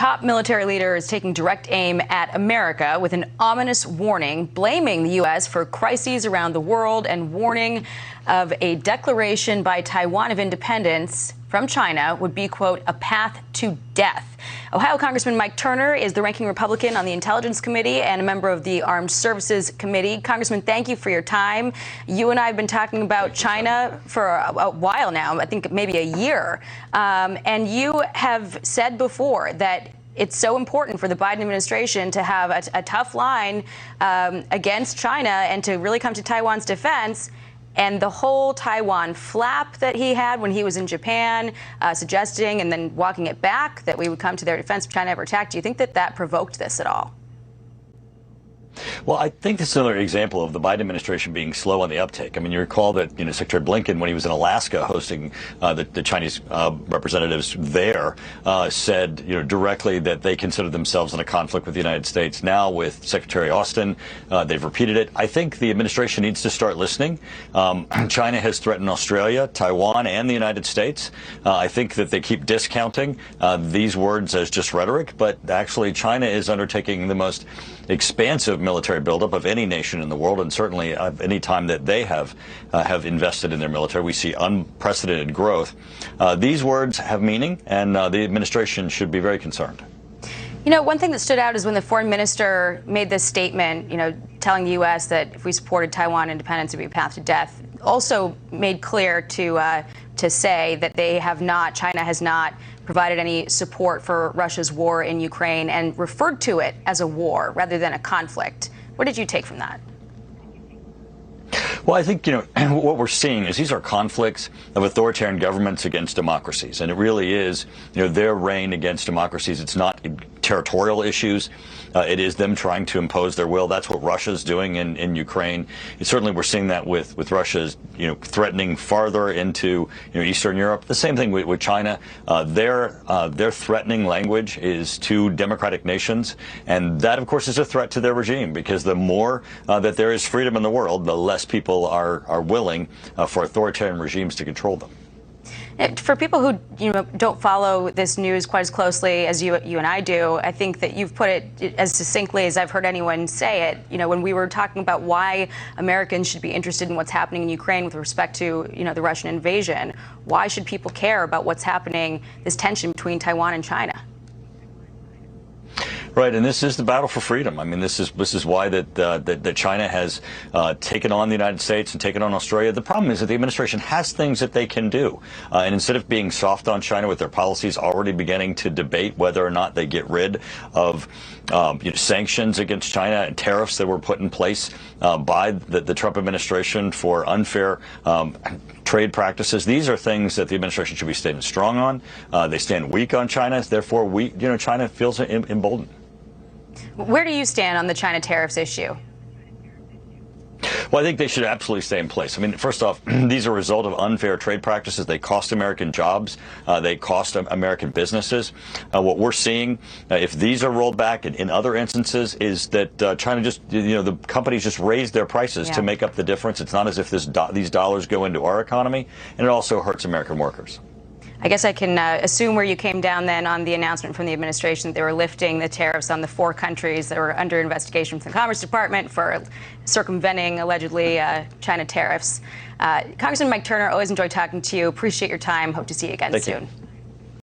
top military leader is taking direct aim at America with an ominous warning, blaming the U.S. for crises around the world and warning of a declaration by Taiwan of independence from China would be, quote, a path to death. Ohio Congressman Mike Turner is the ranking Republican on the Intelligence Committee and a member of the Armed Services Committee. Congressman, thank you for your time. You and I have been talking about China for a while now, I think maybe a year. And you have said before that it's so important for the Biden administration to have a tough line against China and to really come to Taiwan's defense. And the whole Taiwan flap that he had when he was in Japan, suggesting and then walking it back that we would come to their defense if China ever attacked, do you think that that provoked this at all? Well, I think this is another example of the Biden administration being slow on the uptake. I mean, you recall that, Secretary Blinken, when he was in Alaska hosting the Chinese representatives there, said, directly that they consider themselves in a conflict with the United States. Now with Secretary Austin, they've repeated it. I think the administration needs to start listening. China has threatened Australia, Taiwan, and the United States. I think that they keep discounting these words as just rhetoric, but actually China is undertaking the most expansive military buildup of any nation in the world, and certainly of any time that they have invested in their military. We see unprecedented growth. These words have meaning, and the administration should be very concerned. One thing that stood out is when the foreign minister made this statement, telling the U.S. that if we supported Taiwan independence, it would be a path to death. Also made clear to say that China has not provided any support for Russia's war in Ukraine and referred to it as a war rather than a conflict. What did you take from that? Well, I think, what we're seeing is these are conflicts of authoritarian governments against democracies. And it really is, their reign against democracies. It's not territorial issues. It is them trying to impose their will. That's what Russia's doing in Ukraine. And certainly we're seeing that with Russia's, threatening farther into, Eastern Europe. The same thing with China. Their threatening language is to democratic nations. And that, of course, is a threat to their regime, because the more that there is freedom in the world, the less people are willing for authoritarian regimes to control them. For people who don't follow this news quite as closely as you and I do, I think that you've put it as succinctly as I've heard anyone say it. When we were talking about why Americans should be interested in what's happening in Ukraine with respect to the Russian invasion, why should people care about what's happening, this tension between Taiwan and China? Right, and this is the battle for freedom. I mean, this is why that China has taken on the United States and taken on Australia. The problem is that the administration has things that they can do, and instead of being soft on China with their policies, already beginning to debate whether or not they get rid of sanctions against China and tariffs that were put in place by the Trump administration for unfair trade practices. These are things that the administration should be standing strong on. They stand weak on China. Therefore, China feels emboldened. Where do you stand on the China tariffs issue? Well, I think they should absolutely stay in place. I mean, first off, these are a result of unfair trade practices. They cost American jobs. They cost American businesses. What we're seeing, if these are rolled back in other instances, is that China just, the companies just raise their prices to make up the difference. It's not as if these dollars go into our economy, and it also hurts American workers. I guess I can assume where you came down then on the announcement from the administration that they were lifting the tariffs on the 4 countries that were under investigation from the Commerce Department for circumventing allegedly China tariffs. Congressman Mike Turner, always enjoy talking to you. Appreciate your time. Hope to see you again soon.